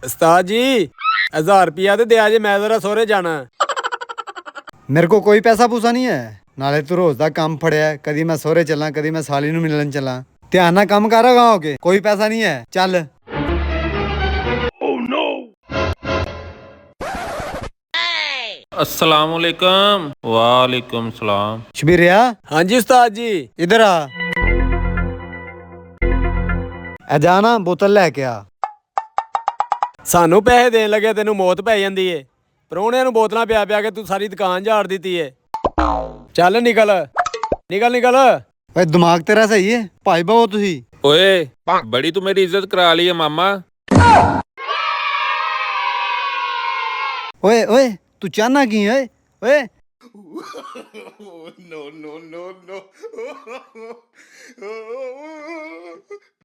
उस्ताद जी 1000 रुपया तो दिया जे, मैं जरा सोहरे जाना। मेरे को कोई पैसा पूसा नहीं है। नाले तू रोज का काम फड़िया है, कदी मैं सोहरे चला, कदी मैं साली नू मिलन चला। ध्यान ना काम कर रहा होके, कोई पैसा नहीं है, चल। अस्सलाम वालेकुम। वालेकुम सलाम। शबीरिया, हाँ जी उस्ताद जी। इधर आ। ए जा ना बोतल लेके आ। सानू पैसे देन लगे तेनू मौत पै जांदी है। परौणिਆਂ ਨੂੰ ਬੋਤਲਾਂ ਪਿਆ ਪਿਆ ਕੇ ਤੂੰ ਸਾਰੀ ਦੁਕਾਨ ਝਾੜ ਦਿੱਤੀ ਏ। ਚੱਲ ਨਿਕਲ ਨਿਕਲ ਨਿਕਲ। ਓਏ ਦਿਮਾਗ ਤੇਰਾ ਸਹੀ ਹੈ? ਭਾਈ ਬਹੁ ਤੁਸੀਂ। ओए बड़ी तू मेरी इज्जत करा ली है मामा। ओए ओए तू चाहना की है? ओए no, no, no, no.